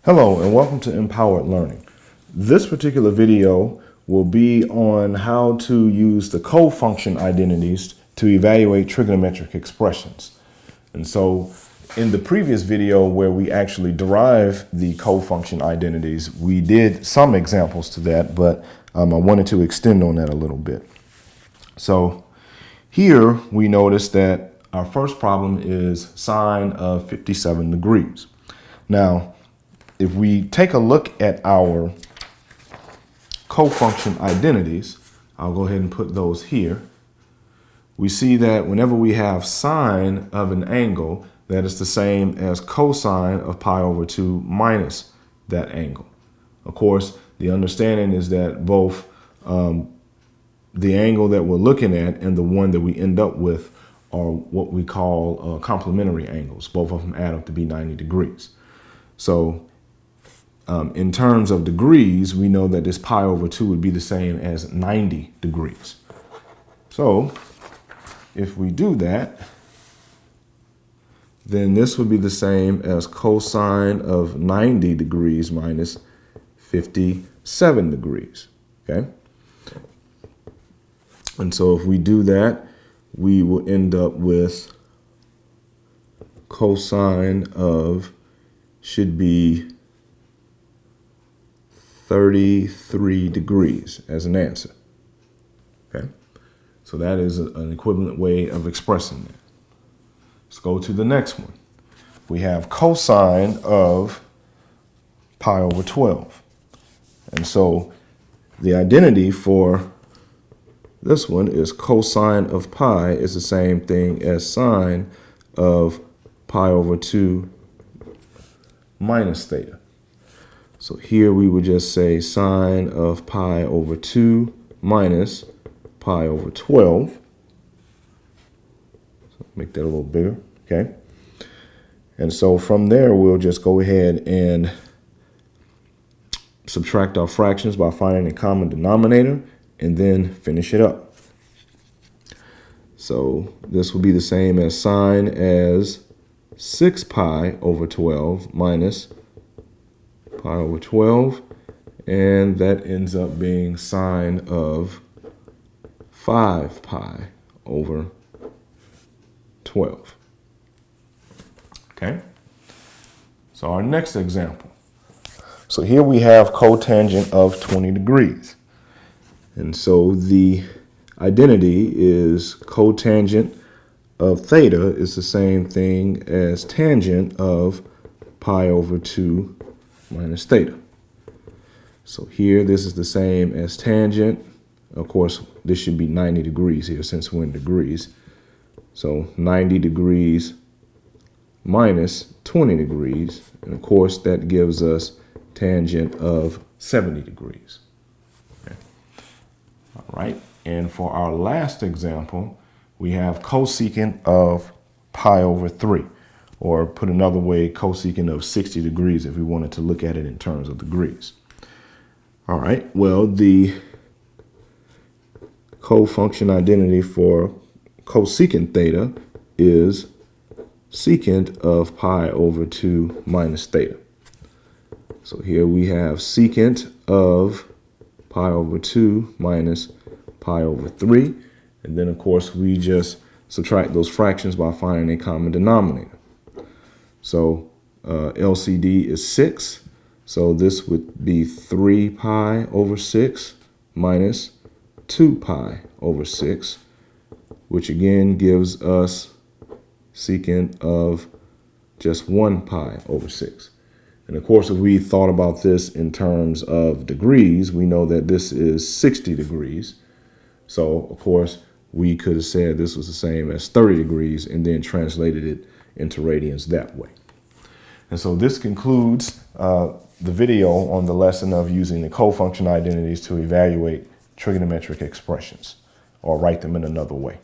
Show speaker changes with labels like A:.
A: Hello and welcome to Empowered Learning. This particular video will be on how to use the cofunction identities to evaluate trigonometric expressions. And so in the previous video where we actually derive the cofunction identities, we did some examples to that, but I wanted to extend on that a little bit. So here we notice that our first problem is sine of 57 degrees. Now, if we take a look at our cofunction identities, I'll go ahead and put those here. We see that whenever we have sine of an angle, that is the same as cosine of pi over 2 minus that angle. Of course, the understanding is that both the angle that we're looking at and the one that we end up with are what we call complementary angles. Both of them add up to be 90 degrees. So in terms of degrees, we know that this pi over 2 would be the same as 90 degrees. So if we do that, then this would be the same as cosine of 90 degrees minus 57 degrees, okay? And so if we do that, we will end up with cosine of should be 33 degrees as an answer. Okay, so that is an equivalent way of expressing that. Let's go to the next one. We have cosine of pi over 12. And so the identity for this one is cosine of pi is the same thing as sine of pi over 2 minus theta. So here we would just say sine of pi over 2 minus pi over 12. So make that a little bigger, okay? And so from there, we'll just go ahead and subtract our fractions by finding a common denominator and then finish it up. So this will be the same as sine as 6 pi over 12 minus pi over 12, and that ends up being sine of 5 pi over 12. Okay, so our next example. So here we have cotangent of 20 degrees. And so the identity is cotangent of theta is the same thing as tangent of pi over 2 minus theta. So here, this is the same as tangent. Of course, this should be 90 degrees here since we're in degrees. So 90 degrees minus 20 degrees. And of course, that gives us tangent of 70 degrees. Okay. All right. And for our last example, we have cosecant of pi over 3. Or put another way, cosecant of 60 degrees if we wanted to look at it in terms of degrees. All right, well, the cofunction identity for cosecant theta is secant of pi over 2 minus theta. So here we have secant of pi over 2 minus pi over 3. And then, of course, we just subtract those fractions by finding a common denominator. So LCD is 6. So this would be 3 pi over 6 minus 2 pi over 6, which again gives us secant of just 1 pi over 6. And of course, if we thought about this in terms of degrees, we know that this is 60 degrees. So of course, we could have said this was the same as 30 degrees and then translated it into radians that way. And so this concludes the video on the lesson of using the cofunction identities to evaluate trigonometric expressions, or write them in another way.